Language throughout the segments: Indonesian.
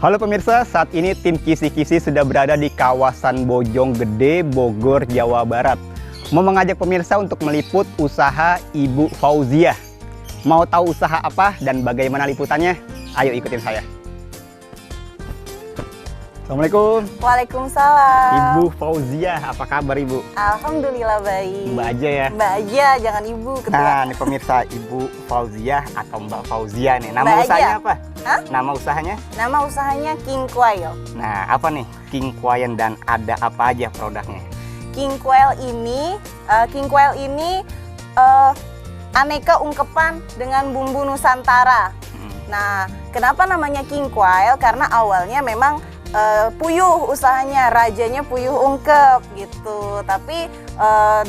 Halo pemirsa, saat ini tim Kisi-Kisi sudah berada di kawasan Bojonggede, Bogor, Jawa Barat. Mau mengajak pemirsa untuk meliput usaha Ibu Fauziah. Mau tahu usaha apa dan bagaimana liputannya? Ayo ikutin saya. Assalamualaikum. Waalaikumsalam. Ibu Fauziah, apa kabar Ibu? Alhamdulillah baik. Mbak aja ya? Mbak aja, jangan Ibu. Nah, ini pemirsa Ibu Fauziah atau Mbak Fauziah nih. Nama Mbak usahanya aja. apa? Hah? Nama usahanya? Nama usahanya King Quail. Nah, apa nih King Quail dan ada apa aja produknya? King Quail ini aneka ungkepan dengan bumbu Nusantara. Nah, kenapa namanya King Quail? Karena awalnya memang puyuh usahanya, rajanya puyuh ungkep gitu. Tapi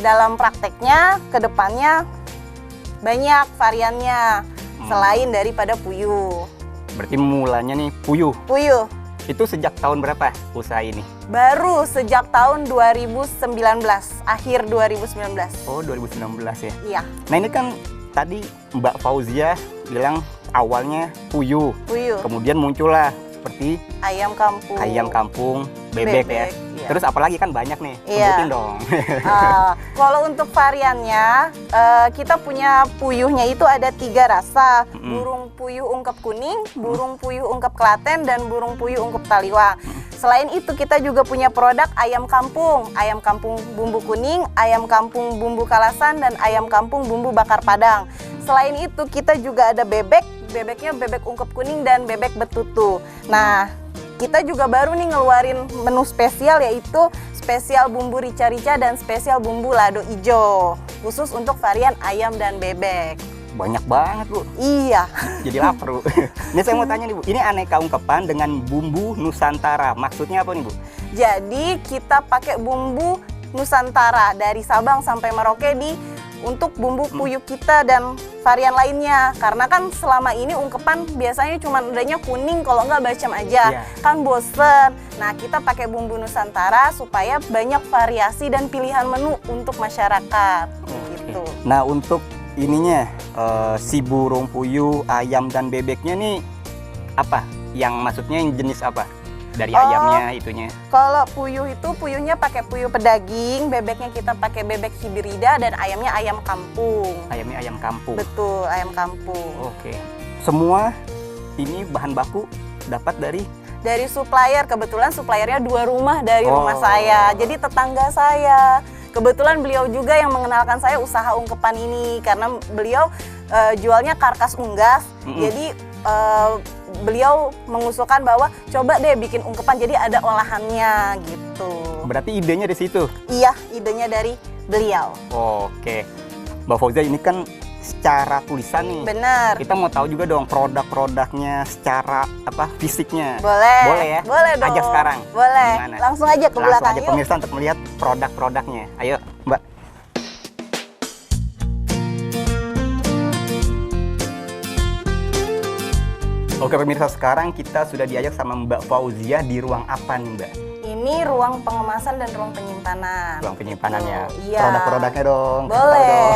dalam prakteknya ke depannya banyak variannya selain daripada puyuh. Berarti mulanya nih puyuh. Puyuh. Itu sejak tahun berapa usaha ini? Baru sejak tahun 2019, akhir 2019. Oh, 2019 ya. Iya, Nah, ini kan tadi Mbak Fauziah bilang awalnya puyuh. puyuh. Kemudian muncullah seperti Ayam kampung. ayam kampung, bebek ya. iya. Terus apalagi kan banyak nih. Iya. Sebutin dong. Kalau untuk variannya, kita punya puyuhnya itu ada 3 rasa. Burung puyuh ungkep kuning, burung puyuh ungkep Klaten, dan burung puyuh ungkep Taliwang. Selain itu kita juga punya produk ayam kampung bumbu kuning, ayam kampung bumbu kalasan, dan ayam kampung bumbu bakar Padang. Selain itu kita juga ada bebeknya bebek ungkep kuning dan bebek betutu. Nah, kita juga baru nih ngeluarin menu spesial, yaitu spesial bumbu rica-rica dan spesial bumbu lado ijo, khusus untuk varian ayam dan bebek. Banyak banget, Bu. Iya. Jadi lapar, Bu. Ini saya mau tanya nih, Bu. Ini aneka ungkepan dengan bumbu Nusantara. Maksudnya apa nih, Bu? Jadi kita pakai bumbu Nusantara dari Sabang sampai Merauke untuk bumbu puyuh kita dan varian lainnya. Karena kan selama ini ungkepan biasanya cuma adanya kuning, kalau nggak bacem aja. Iya. Kan bosen. Nah, kita pakai bumbu Nusantara supaya banyak variasi dan pilihan menu untuk masyarakat. Gitu. Nah, untuk ininya si burung puyuh, ayam dan bebeknya nih apa? Yang maksudnya yang jenis apa? Dari ayamnya itunya. Kalau puyuh itu puyuhnya pakai puyuh pedaging, bebeknya kita pakai bebek hibrida, dan ayamnya ayam kampung. Ayamnya ayam kampung. Betul, ayam kampung. Oke. Semua ini bahan baku dapat Dari supplier, kebetulan suppliernya 2 rumah dari rumah Oh. saya. Jadi tetangga saya. Kebetulan beliau juga yang mengenalkan saya usaha ungkepan ini, karena beliau jualnya karkas unggas. Jadi beliau mengusulkan bahwa coba deh bikin ungkepan, jadi ada olahannya gitu. berarti idenya di situ. Iya, idenya dari beliau. Oke. Mbak Fauziah, ini kan secara tulisan nih. Benar. Kita mau tahu juga dong produk-produknya secara fisiknya. Boleh. Boleh ya? Boleh dong. Ajak sekarang. Boleh. Gimana? Langsung aja ke Langsung belakang aja yuk. pemirsa untuk melihat produk-produknya. Ayo, Mbak. Oke pemirsa, sekarang kita sudah diajak sama Mbak Fauziah di ruang apa nih, Mbak? Ini ruang pengemasan dan ruang penyimpanan. Ruang penyimpanannya. Iya. Produk-produknya dong. kasih tahu Boleh. dong.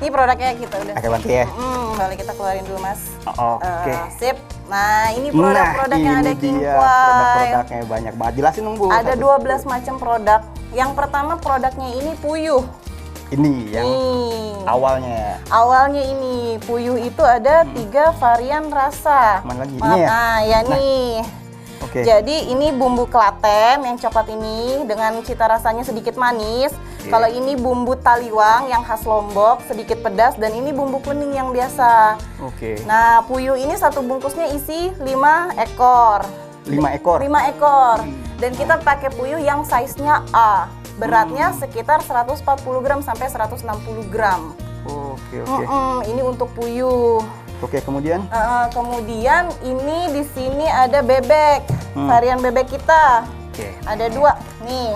Ini produknya kita udah. Oke, bantu ya. Boleh kita keluarin dulu, Mas. Oke. Sip. Nah, ini produk-produk yang ini ada King dia, Quail. produk-produknya banyak banget. Jelasin dong, Bu. Ada satu. 12 macam produk. Yang pertama produknya ini puyuh. Ini yang Nih. awalnya. Awalnya ini puyuh itu ada 3 varian rasa. Mana lagi? Maaf, Ini ya? Nah, ya nih. Oke. Jadi ini bumbu Klaten yang coklat ini dengan cita rasanya sedikit manis. Oke. Kalau ini bumbu Taliwang yang khas Lombok, sedikit pedas, dan ini bumbu kuning yang biasa. Oke. Nah, puyuh ini satu bungkusnya isi 5 ekor. 5 ekor. 5 ekor. Dan kita pakai puyuh yang size-nya A. Beratnya sekitar 140 gram sampai 160 gram. Oke, oke. Ini untuk puyuh. Oke, kemudian Kemudian ini di sini ada bebek, varian bebek kita. Oke. Ada 2 nih,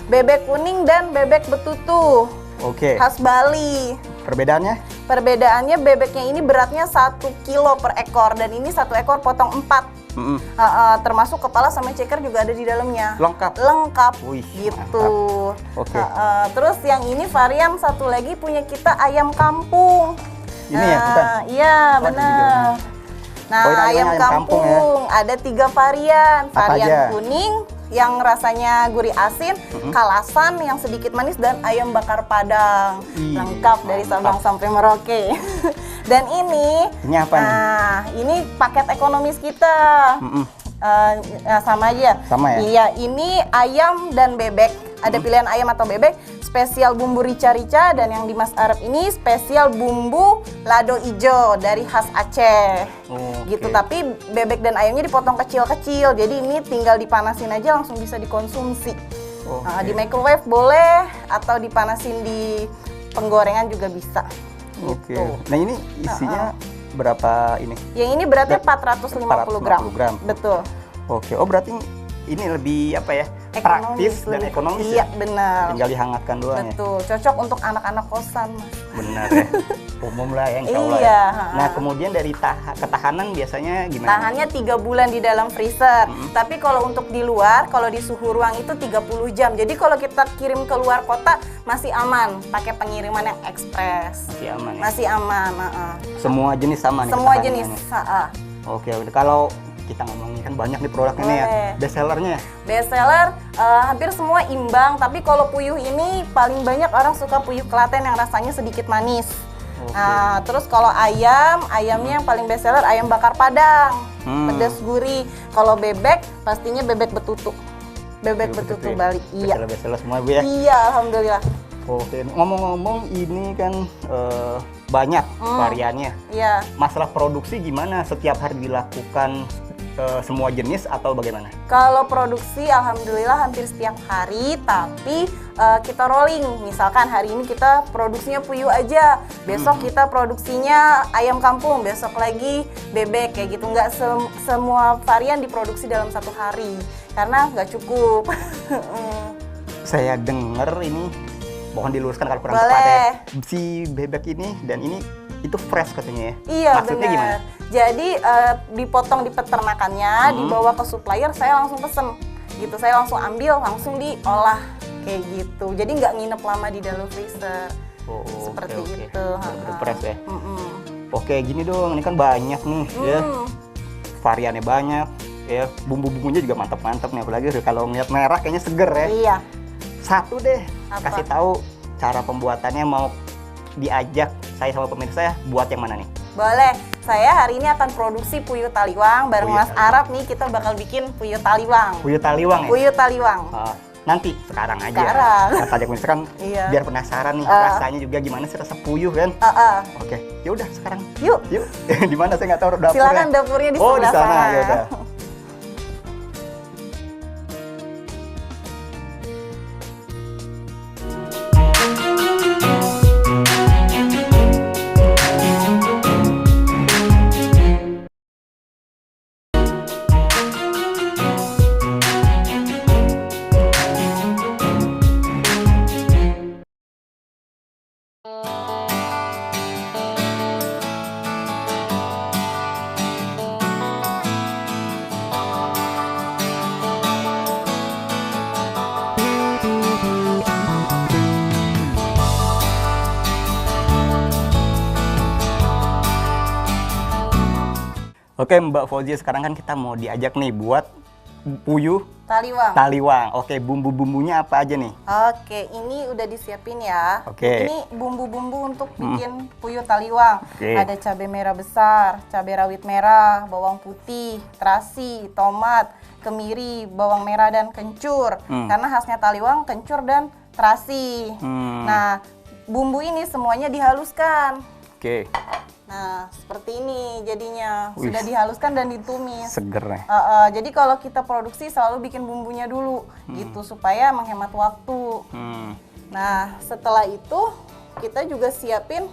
bebek kuning dan bebek betutu, Oke. khas Bali. Perbedaannya? Perbedaannya bebeknya ini beratnya 1 kilo per ekor, dan ini 1 ekor potong 4. Termasuk kepala sama ceker juga ada di dalamnya. Lengkap. Wih, Gitu. Oke. Terus yang ini varian satu lagi punya kita ayam kampung. Ini ya, bukan? Iya, Oh, ada di benar. Nah, Oh, ini ayam ayam kampung kampung ada 3 varian. Apa Varian aja? kuning yang rasanya gurih asin, kalasan yang sedikit manis, dan ayam bakar Padang. Ih, Lengkap dari mantap. Sabang sampai Merauke. Dan ini, Ini apa nih? nah, ini paket ekonomis kita. Mm-mm. Sama aja. Sama ya? Iya, ini ayam dan bebek. Ada pilihan ayam atau bebek, spesial bumbu rica-rica, dan yang di Mas Arab ini spesial bumbu lado ijo dari khas Aceh. Oke. Gitu, tapi bebek dan ayamnya dipotong kecil-kecil. Jadi ini tinggal dipanasin aja langsung bisa dikonsumsi. Oke. Nah, di microwave boleh atau dipanasin di penggorengan juga bisa. Oke. Gitu. Nah, ini isinya berapa ini? Yang ini beratnya 450 gram. 450 gram. Betul. Oke. Oh, berarti ini lebih apa ya? Praktis dan lebih. ekonomis Iya, ya? benar. Tinggal dihangatkan doang ya? Betul, cocok untuk anak-anak kosan, Mas. Benar ya. Umum lah ya, insya Allah Iya, ya. Nah, kemudian dari ketahanan biasanya gimana? Tahannya 3 bulan di dalam freezer. Tapi kalau untuk di luar, kalau di suhu ruang itu 30 jam. Jadi kalau kita kirim ke luar kota masih aman, pakai pengiriman yang ekspres. Masih aman ya? Masih aman, Semua jenis sama nih Semua ketahanannya jenis. nih? Oke, kalau kita ngomongin kan banyak nih produknya nih ya, Boleh. best sellernya ya? Best seller hampir semua imbang, tapi kalau puyuh ini paling banyak orang suka puyuh Klaten yang rasanya sedikit manis. Oke. Nah, terus kalau ayamnya yang paling best seller ayam bakar Padang, pedas gurih. Kalau bebek, pastinya bebek betutu. Bebek betutu ya? Bali. Iya. Best seller semua Bu ya? Iya, alhamdulillah. Oke, ngomong-ngomong ini kan banyak variannya. Iya. Masalah produksi gimana? Setiap hari dilakukan semua jenis atau bagaimana? Kalau produksi alhamdulillah hampir setiap hari, tapi kita rolling. Misalkan hari ini kita produksinya puyuh aja, besok kita produksinya ayam kampung, besok lagi bebek kayak gitu. Nggak semua varian diproduksi dalam satu hari karena nggak cukup. Saya dengar ini, mohon diluruskan kalau kurang Boleh. tepat ya. Si bebek ini dan ini itu fresh katanya ya? Iya, Maksudnya benar. gimana? Jadi dipotong di peternakannya, dibawa ke supplier, saya langsung pesen. Gitu, saya langsung ambil, langsung diolah kayak gitu. Jadi nggak nginep lama di dalam freezer. Oh, Seperti oke, oke. itu. Bener-bener fresh ya? Mm-mm. Oke, gini dong, ini kan banyak nih ya. Variannya banyak ya, bumbu-bumbunya juga mantap-mantap nih, apalagi kalau ngeliat merah kayaknya seger ya. Iya. Satu deh, Apa? kasih tahu cara pembuatannya, mau diajak saya sama pemirsa ya, buat yang mana nih? Boleh. Saya hari ini akan produksi puyuh taliwang bareng Puyuh Mas taliwang. Arab nih, kita bakal bikin puyuh taliwang. Puyuh taliwang ya? Puyuh taliwang. Nanti sekarang aja. Sekarang. Kita ajak pemirsa kan Iya. biar penasaran nih rasanya juga gimana sih rasa puyuh kan? Oke, ya udah sekarang Yuk. yuk. Di mana saya nggak tahu dapurnya. Silakan dapurnya di Oh, di sebelah sana. sana. Ya udah. Oke Mbak Fauzia, sekarang kan kita mau diajak nih buat puyuh Taliwang. taliwang. Oke, bumbu-bumbunya apa aja nih? Oke, ini udah disiapin ya. Oke. Ini bumbu-bumbu untuk bikin puyuh taliwang. Oke. Ada cabai merah besar, cabai rawit merah, bawang putih, terasi, tomat, kemiri, bawang merah dan kencur. Karena khasnya taliwang kencur dan terasi. Nah, bumbu ini semuanya dihaluskan. Oke, Nah, seperti ini jadinya. Wih. Sudah dihaluskan dan ditumis. seger nih. Jadi kalau kita produksi selalu bikin bumbunya dulu gitu supaya menghemat waktu. Nah, setelah itu kita juga siapin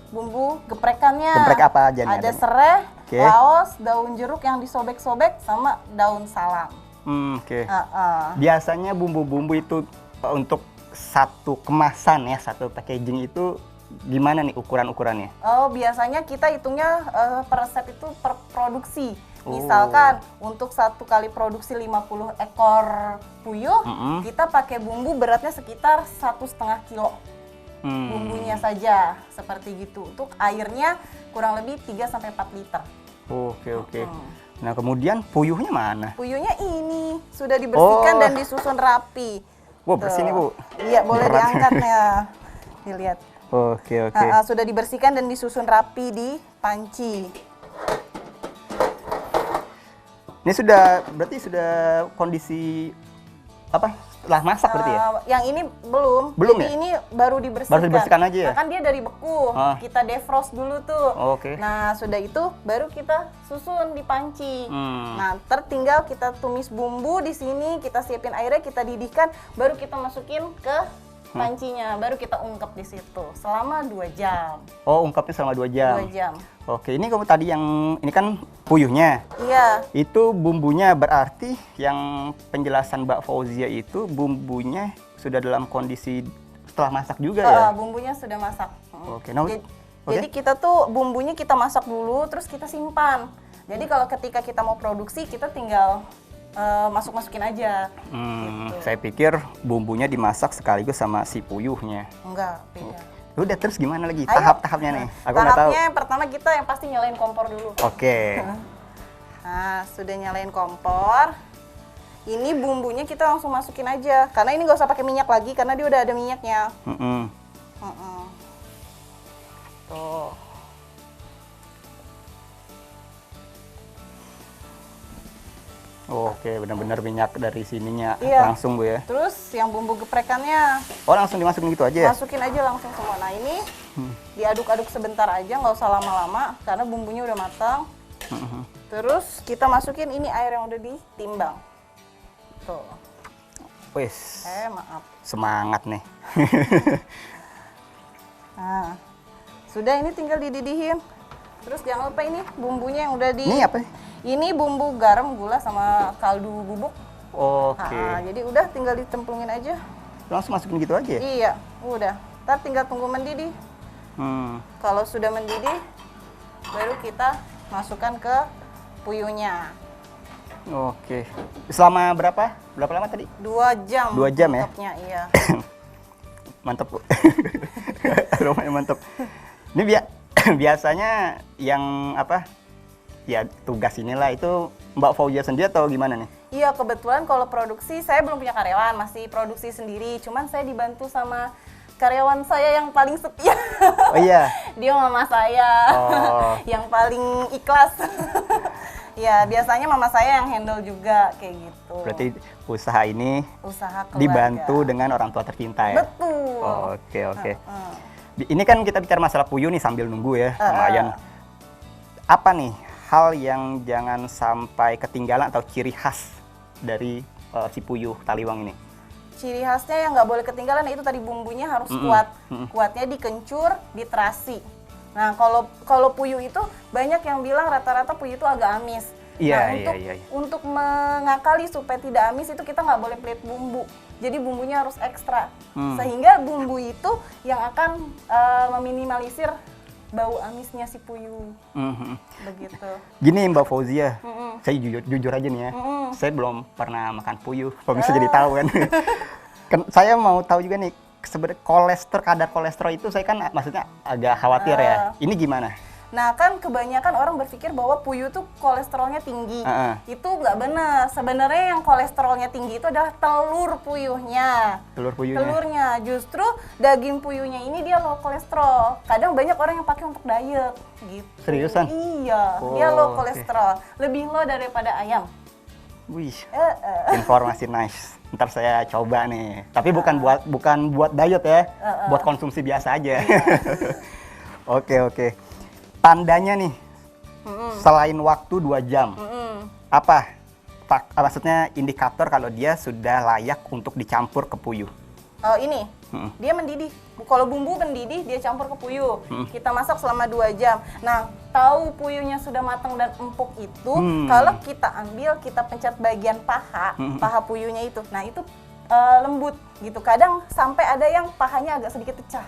bumbu geprekannya. Geprek apa aja nih Ada adanya? serai, Oke. laos, daun jeruk yang disobek-sobek sama daun salam. Oke. Biasanya bumbu-bumbu itu untuk satu kemasan ya, satu packaging itu gimana nih ukuran-ukurannya? Oh, biasanya kita hitungnya per resep itu per produksi. Oh. Misalkan untuk satu kali produksi 50 ekor puyuh, kita pakai bumbu beratnya sekitar 1,5 kilo. Bumbunya saja seperti gitu. Untuk airnya kurang lebih 3 sampai 4 liter. Oke, oke. Nah, kemudian puyuhnya mana? Puyuhnya ini sudah dibersihkan Oh. dan disusun rapi. Wah, bersih nih, Bu. Iya, boleh Berat. diangkat ya. Dilihat. Oke, oke. Sudah dibersihkan dan disusun rapi di panci. Ini sudah berarti sudah kondisi apa? Setelah masak berarti ya? Yang ini belum. Belum Jadi ya? ini baru dibersihkan. Baru dibersihkan aja ya? Nah, kan dia dari beku. Kita defrost dulu tuh. Oke. Nah, sudah itu baru kita susun di panci. Hmm. Nah, tertinggal kita tumis bumbu di sini, kita siapin airnya, kita didihkan, baru kita masukin ke pancinya, baru kita ungkep di situ selama 2 jam. Oh, ungkapnya selama 2 jam. 2 jam. Oke, ini kamu tadi yang ini kan puyuhnya. Iya. Itu bumbunya berarti yang penjelasan Mbak Fauzia itu bumbunya sudah dalam kondisi setelah masak juga ya? Bumbunya sudah masak. Oke, nah, Jadi, oke. jadi kita tuh bumbunya kita masak dulu, terus kita simpan. Jadi kalau ketika kita mau produksi, kita tinggal masukin aja. Gitu. Saya pikir bumbunya dimasak sekaligus sama si puyuhnya. Enggak, beda. Udah, terus gimana lagi? Ayo. Tahap-tahapnya nih? Aku nggak tahu. Tahapnya yang pertama kita yang pasti nyalain kompor dulu. Oke. Nah, sudah nyalain kompor. Ini bumbunya kita langsung masukin aja. Karena ini nggak usah pakai minyak lagi, karena dia udah ada minyaknya. Mm-mm. Tuh. Oke, benar-benar minyak dari sininya Iya. langsung, Bu ya. Terus yang bumbu geprekannya Oh, langsung dimasukin gitu aja ya? masukin aja langsung semua. Nah, ini diaduk-aduk sebentar aja, nggak usah lama-lama karena bumbunya udah matang. Terus kita masukin ini air yang udah ditimbang. Tuh. Wis, Maaf. semangat nih. Nah, sudah, ini tinggal dididihin. Terus jangan lupa ini bumbunya yang udah di... Ini apa? Ini bumbu garam, gula, sama kaldu bubuk. Oke. Nah, jadi udah tinggal dicemplungin aja. Langsung masukin gitu aja ya? Iya, udah. Ntar tinggal tunggu mendidih. Kalau sudah mendidih, baru kita masukkan ke puyuhnya. Oke. Selama berapa? Berapa lama tadi? 2 jam. 2 jam ya? ungkepnya, iya. Mantep, Bu. Aromanya mantep. Ini biasanya yang apa? Ya tugas inilah itu Mbak Fauzia sendiri atau gimana nih? Iya, kebetulan kalau produksi saya belum punya karyawan, masih produksi sendiri. Cuman saya dibantu sama karyawan saya yang paling setia. Oh iya. Dia mama saya, yang paling ikhlas. Ya, biasanya mama saya yang handle juga kayak gitu. Berarti usaha ini Usaha keluarga. dibantu dengan orang tua tercinta ya? Betul. Oke, oke. Ini kan kita bicara masalah puyuh nih sambil nunggu ya, lumayan. Apa nih hal yang jangan sampai ketinggalan atau ciri khas dari si puyuh Taliwang ini? Ciri khasnya yang nggak boleh ketinggalan itu tadi bumbunya harus kuat. Kuatnya dikencur, diterasi. Nah, kalau puyuh itu banyak yang bilang rata-rata puyuh itu agak amis. Iya, nah, untuk mengakali supaya tidak amis itu kita nggak boleh pelit bumbu. Jadi bumbunya harus ekstra. Sehingga bumbu itu yang akan meminimalisir bau amisnya si puyuh. Begitu. Gini Mbak Fauzia, saya jujur aja nih ya, saya belum pernah makan puyuh, pemirsa jadi tahu kan. Saya mau tahu juga nih, sebenarnya kadar kolesterol itu saya kan maksudnya agak khawatir ya. Ini gimana? Nah, kan kebanyakan orang berpikir bahwa puyuh tuh kolesterolnya tinggi. Itu nggak benar. Sebenarnya yang kolesterolnya tinggi itu adalah telur puyuhnya. Telur puyuhnya? Telurnya. Justru daging puyuhnya ini dia low kolesterol. Kadang banyak orang yang pakai untuk diet gitu. Seriusan? Iya, dia low kolesterol. Lebih low daripada ayam. Wih, informasi nice. Ntar saya coba nih. Tapi bukan buat diet ya, buat konsumsi biasa aja. Oke. Tandanya nih, selain waktu 2 jam, apa? Maksudnya indikator kalau dia sudah layak untuk dicampur ke puyuh? Ini, dia mendidih. Kalau bumbu mendidih, dia campur ke puyuh. Kita masak selama 2 jam. Nah, tahu puyuhnya sudah matang dan empuk itu, kalau kita ambil, kita pencet bagian paha puyuhnya itu. Nah, itu lembut gitu. Kadang sampai ada yang pahanya agak sedikit pecah.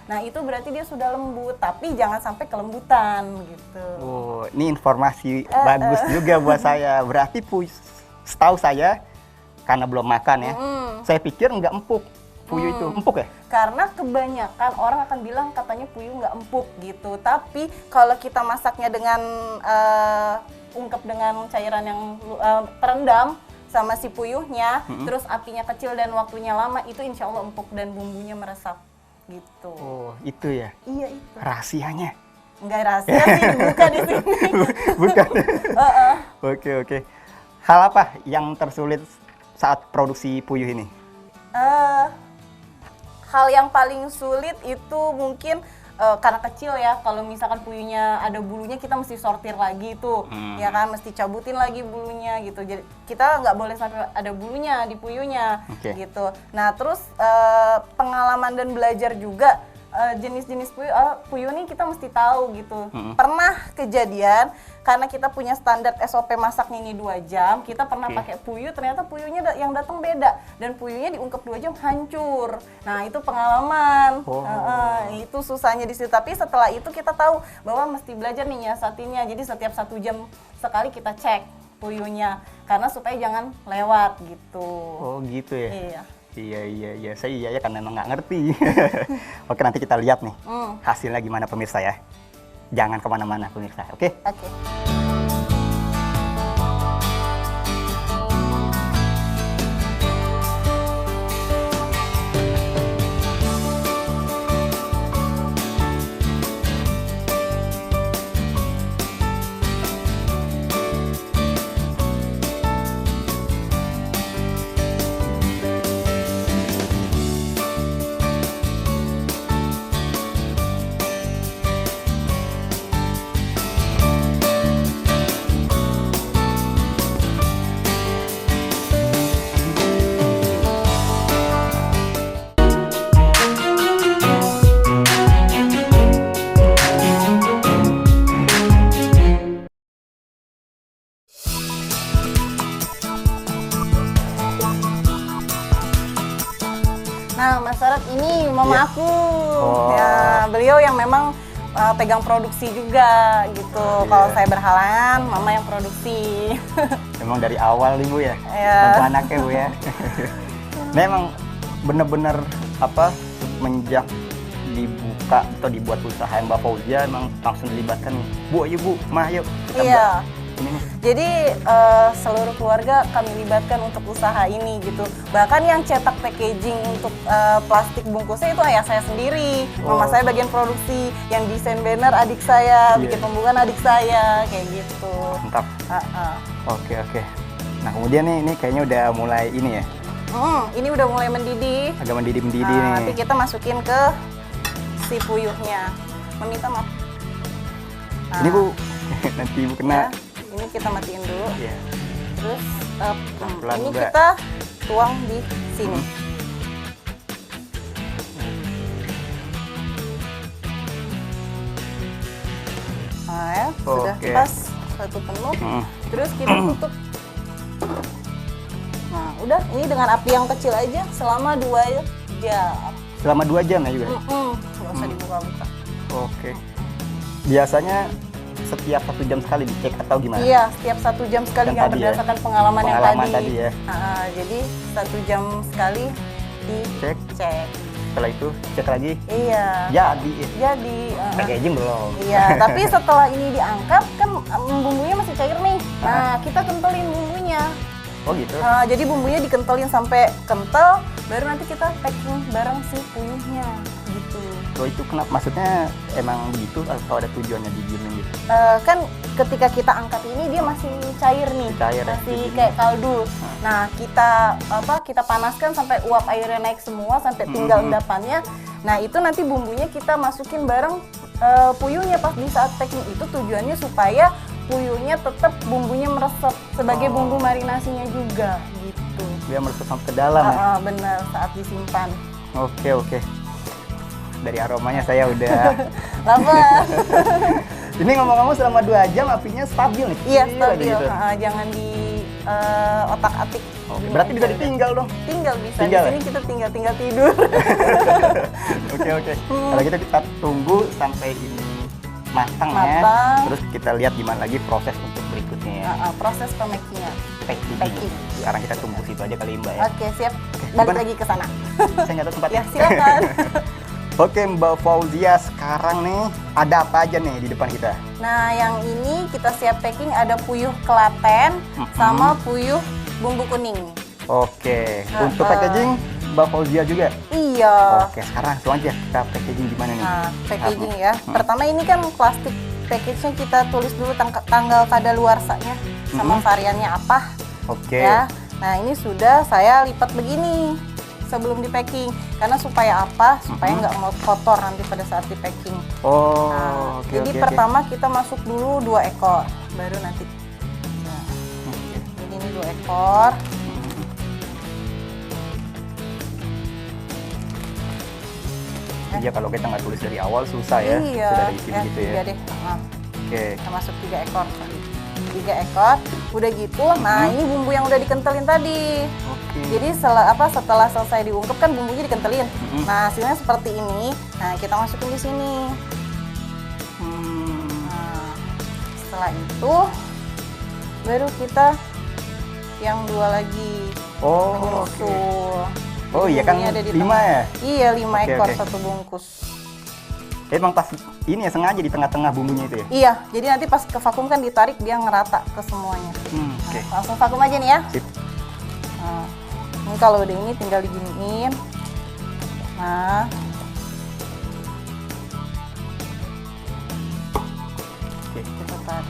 Nah, itu berarti dia sudah lembut, tapi jangan sampai kelembutan gitu. Oh, ini informasi bagus juga buat saya. Berarti setahu saya, karena belum makan ya, saya pikir nggak empuk puyuh itu empuk ya? Karena kebanyakan orang akan bilang katanya puyuh nggak empuk gitu. Tapi kalau kita masaknya dengan ungkep dengan cairan yang terendam sama si puyuhnya, terus apinya kecil dan waktunya lama, itu insya Allah empuk dan bumbunya meresap gitu. Oh, itu ya? Iya itu. Rahasianya? Enggak rahasia sih, dibuka di sini. Bukan? Oke. Hal apa yang tersulit saat produksi puyuh ini? Hal yang paling sulit itu mungkin karena kecil ya, kalau misalkan puyuhnya ada bulunya kita mesti sortir lagi tuh, ya kan, mesti cabutin lagi bulunya gitu. Jadi kita nggak boleh sampai ada bulunya di puyuhnya, gitu. Nah terus pengalaman dan belajar juga jenis-jenis puyuh nih kita mesti tahu gitu. Pernah kejadian karena kita punya standar SOP masaknya ini 2 jam, kita pernah pakai puyuh, ternyata puyuhnya yang datang beda dan puyuhnya diungkep 2 jam hancur. Nah itu pengalaman, itu susahnya di situ. Tapi setelah itu kita tahu bahwa mesti belajar nih nyiasatinnya. Jadi setiap 1 jam sekali kita cek puyuhnya karena supaya jangan lewat gitu. Oh gitu ya? Iya. Iya, saya kan memang nggak ngerti. Oke, nanti kita lihat nih hasilnya gimana pemirsa ya. Jangan kemana-mana pemirsa, oke? Oke. Nah, Mas Sarat ini mama aku. Ya, beliau yang memang pegang produksi juga gitu. Kalau saya berhalangan, mama yang produksi. Memang dari awal Ibu ya, Iya. bantu anaknya Bu ya. Memang bener-bener semenjak dibuka atau dibuat usaha Mbak Fauzia emang langsung dilibatkan nih. Bu, ayo Bu, Ma, ayo kita Iya. ini nih. Jadi seluruh keluarga kami libatkan untuk usaha ini gitu. Bahkan yang cetak packaging untuk plastik bungkusnya itu ayah saya sendiri. Mama saya bagian produksi, yang desain banner adik saya, bikin pembukaan adik saya, kayak gitu. Mantap. Oke. Nah kemudian nih, ini kayaknya udah mulai ini ya. Ini udah mulai mendidih. Agak mendidih-mendidih nih. Nanti kita masukin ke si puyuhnya. Meminta maaf. Ini Bu, nanti Ibu kena. Ini kita matiin dulu. Iya. Terus Pelan-pelan, ini Mbak. kita tuang di sini. Nah ya, sudah Oke. pas 1 penuh. Terus kita tutup. Nah, udah ini dengan api yang kecil aja selama 2 jam. Selama 2 jam ya juga? Nggak usah dibuka-buka. Oke. Biasanya setiap 1 jam sekali dicek atau gimana? Iya, setiap 1 jam sekali Yang yang tadi ya? berdasarkan pengalaman yang Pengalaman tadi. tadi ya? Jadi 1 jam sekali Cek. dicek. Setelah itu cek lagi. Iya. Jadi Jadi, packaging belum. iya. Tapi setelah ini diangkat kan bumbunya masih cair nih. Nah, kita kentelin bumbunya. Oh gitu. Jadi bumbunya dikentelin sampai kental, baru nanti kita packing bareng si puyuhnya gitu. Oh itu kenapa? Maksudnya emang begitu atau ada tujuannya diginin gitu? Kan ketika kita angkat ini dia masih cair nih, Cair ya, masih begini. kayak kaldu. Nah kita panaskan sampai uap airnya naik semua sampai tinggal endapannya. Nah itu nanti bumbunya kita masukin bareng puyuhnya pas di saat packing itu tujuannya supaya puyuhnya tetap bumbunya meresap sebagai bumbu marinasinya juga gitu. Biar meresap sampai ke dalam ya? Bener saat disimpan. Oke. Dari aromanya saya udah. Lapar. Ini ngomong-ngomong selama 2 jam apinya stabil nih? Iya Kecil aja stabil. gitu. Jangan di otak-atik. Oke, berarti bisa ditinggal dong? Tinggal bisa. Tinggal Di sini kita tinggal tidur. Oke. Kalau gitu kita tunggu sampai ini matang ya. Matang. Terus kita lihat gimana lagi proses untuk berikutnya ya. Proses pemakingan. packing. Packing. Sekarang kita tunggu situ aja kali Mbak ya. Oke, siap. Balik gimana? lagi ke sana. Saya nggak tahu tempatnya. Ya, silakan. Oke Mbak Fauzia, sekarang nih ada apa aja nih di depan kita? Nah, yang ini kita siap packing ada puyuh Klaten sama puyuh bumbu kuning. Oke, untuk packaging Mbak Fauzia juga? Iya. Oke, sekarang langsung aja kita packaging gimana nih? Nah, packaging ya. Pertama ini kan plastik package-nya kita tulis dulu tanggal kadaluarsanya sama variannya apa. Oke. Ya. Nah, ini sudah saya lipat begini sebelum di packing. Karena supaya apa? Supaya nggak mau kotor nanti pada saat di packing. Oh, Nah, oke. jadi pertama kita masuk dulu 2 ekor, baru nanti. Nah, Oke. jadi ini 2 ekor. Iya, kalau kita nggak tulis dari awal susah ya. Iya. Sudah diisi gitu ya. Iya deh. Nah, Oke. kita masuk 3 ekor. 3 ekor. Udah gitu, nah ini bumbu yang udah dikentelin tadi. Oke. Jadi setelah selesai diungkep kan bumbunya dikentelin. Nah, hasilnya seperti ini. Nah, kita masukin di sini. Nah, setelah itu baru kita yang 2 lagi Oh, oke. menyusul. Oh iya kan Bumbunya ada di 5 tengah. ya? Iya, 5 Oke, ekor oke. satu bungkus. Emang pas ini ya sengaja di tengah-tengah bumbunya itu ya? Iya, jadi nanti pas ke vakum kan ditarik dia ngerata ke semuanya. Oke. Nah, langsung vakum aja nih ya. Sip. Nah, ini kalau udah ini tinggal diginiin. Nah, Oke. kita tarik.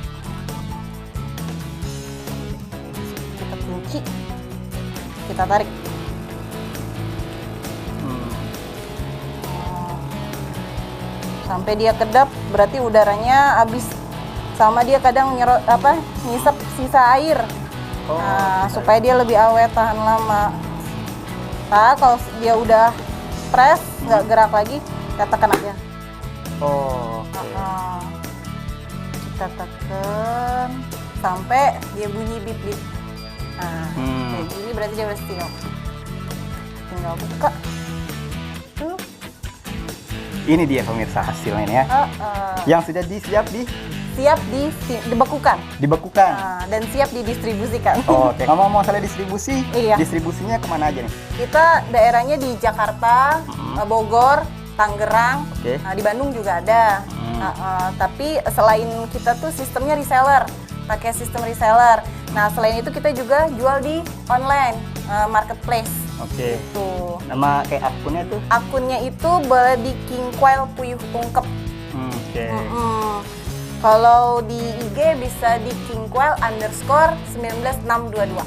Kita kunci. Kita tarik. Sampai dia kedap, berarti udaranya habis. Sama dia kadang ngisep sisa air. Oh, Nah, supaya dia lebih awet, tahan lama. Nah, kalau dia udah press, nggak gerak lagi, kita tekan aja. Oh, oke. Nah, kita tekan sampai dia bunyi bip bip. Nah, kayak gini berarti dia udah siap. Tinggal buka. Tuh. Ini dia pemirsa hasilnya nih ya. Yang sudah Siap dibekukan. dibekukan. Dan siap didistribusikan. Oh, oke. Ngomong-ngomong masalah distribusi, Iya. distribusinya kemana aja nih? Kita daerahnya di Jakarta, Bogor, Tangerang, Oke. di Bandung juga ada. Tapi selain kita tuh sistemnya reseller, pakai sistem reseller. Nah, selain itu kita juga jual di online, marketplace. Oke. Tuh. Nama kayak akunnya tuh? Akunnya itu boleh di Kingquail Puyuh Ungkep. Oke. Kalau di IG bisa di Kingquail_19622.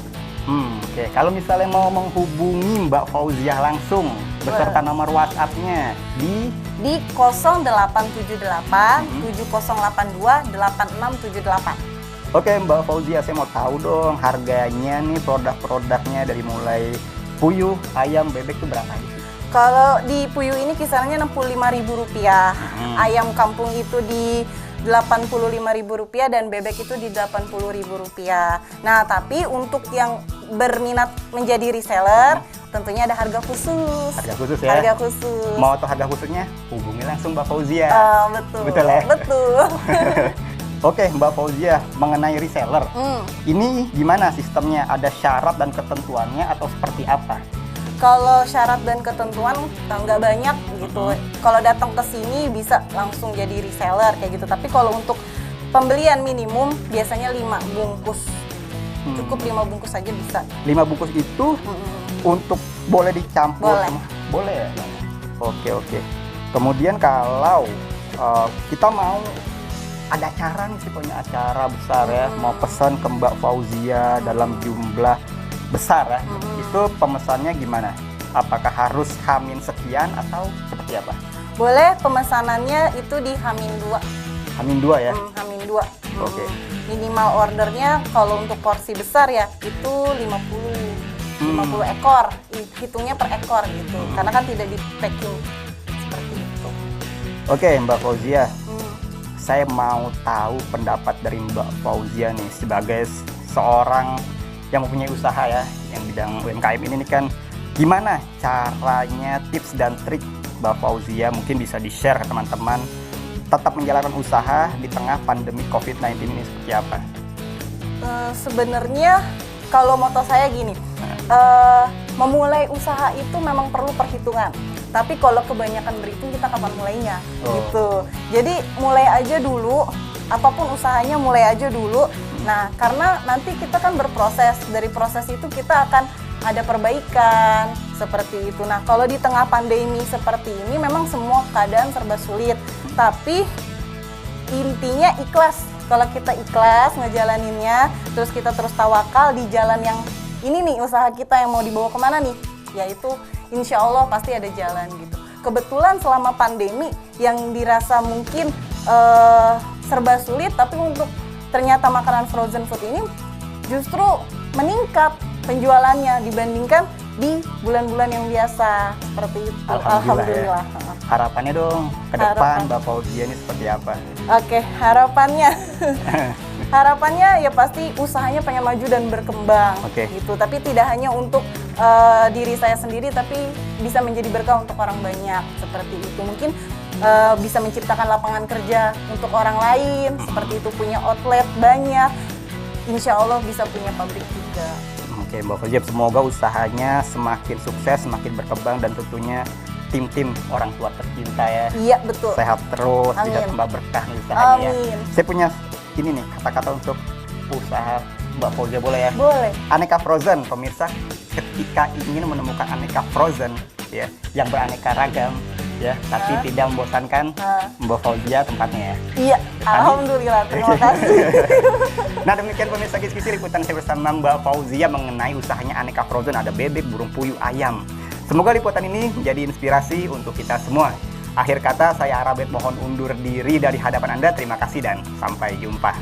Oke. Kalau misalnya mau menghubungi Mbak Fauzia langsung beserta nomor WhatsApp-nya di 0878 7082 8678. Oke Mbak Fauzia, saya mau tahu dong harganya nih produk-produknya dari mulai puyuh, ayam, bebek tuh berapa aja sih? Kalau di puyuh ini kisarannya Rp65.000. Ayam kampung itu di Rp85.000 dan bebek itu di Rp80.000. Nah, tapi untuk yang berminat menjadi reseller, tentunya ada harga khusus. Harga khusus ya? Harga khusus. Mau tahu harga khususnya? Hubungi langsung Mbak Fauzia. Betul. Betul ya? Betul. Oke Mbak Fauzia, mengenai reseller, ini gimana sistemnya? Ada syarat dan ketentuannya atau seperti apa? Kalau syarat dan ketentuan nggak banyak gitu. Kalau datang ke sini bisa langsung jadi reseller kayak gitu. Tapi kalau untuk pembelian minimum biasanya 5 bungkus. Cukup 5 bungkus aja bisa. 5 bungkus itu untuk boleh dicampur? Boleh. Boleh ya? Oke, oke. Kemudian kalau kita mau ada acara nih sih, punya acara besar ya, mau pesan ke Mbak Fauzia dalam jumlah besar ya, itu pemesannya gimana? Apakah harus Hamin sekian atau seperti apa? Boleh pemesanannya itu di Hamin 2. Hamin 2 ya? Hamin 2. Oke. Minimal ordernya kalau untuk porsi besar ya itu 50 ekor. Hitungnya per ekor gitu. Karena kan tidak di packing seperti itu. Oke Mbak Fauzia, saya mau tahu pendapat dari Mbak Fauzia nih sebagai seorang yang mempunyai usaha ya, yang bidang UMKM ini nih kan, gimana caranya, tips dan trik Mbak Fauzia mungkin bisa di-share ke teman-teman tetap menjalankan usaha di tengah pandemi COVID-19 ini seperti apa? Sebenarnya kalau moto saya gini, memulai usaha itu memang perlu perhitungan. Tapi kalau kebanyakan berhitung, kita kapan mulainya, gitu. Jadi mulai aja dulu, apapun usahanya mulai aja dulu. Nah, karena nanti kita kan berproses, dari proses itu kita akan ada perbaikan, seperti itu. Nah, kalau di tengah pandemi seperti ini, memang semua keadaan serba sulit. Tapi intinya ikhlas. Kalau kita ikhlas ngejalaninnya, terus kita terus tawakal di jalan yang ini nih, usaha kita yang mau dibawa kemana nih, yaitu insya Allah pasti ada jalan gitu. Kebetulan selama pandemi yang dirasa mungkin serba sulit, tapi untuk ternyata makanan frozen food ini justru meningkat penjualannya dibandingkan di bulan-bulan yang biasa, seperti itu. Alhamdulillah. Ya. Harapannya dong ke depan Mbak Fauzia ini seperti apa? Oke, harapannya ya pasti usahanya pengen maju dan berkembang, gitu. Tapi tidak hanya untuk diri saya sendiri, tapi bisa menjadi berkah untuk orang banyak, seperti itu. Mungkin bisa menciptakan lapangan kerja untuk orang lain, seperti itu, punya outlet banyak. Insya Allah bisa punya pabrik juga. Oke, Mbak Fauzia, semoga usahanya semakin sukses, semakin berkembang, dan tentunya tim-tim orang tua tercinta ya. Iya, betul. Sehat terus, tidak tambah berkah nih usahanya. Amin. Saya punya ini nih kata-kata untuk usaha Mbak Fauzia, boleh ya? Boleh. Aneka frozen, pemirsa, ketika ingin menemukan aneka frozen ya yang beraneka ragam ya, tapi tidak membosankan, Mbak Fauzia tempatnya ya. Iya, alhamdulillah, terima kasih. Nah, demikian pemirsa Kisi-Kisi, liputan saya bersama Mbak Fauzia mengenai usahanya aneka frozen, ada bebek, burung puyuh, ayam. Semoga liputan ini menjadi inspirasi untuk kita semua. Akhir kata, saya Arabet mohon undur diri dari hadapan Anda. Terima kasih dan sampai jumpa.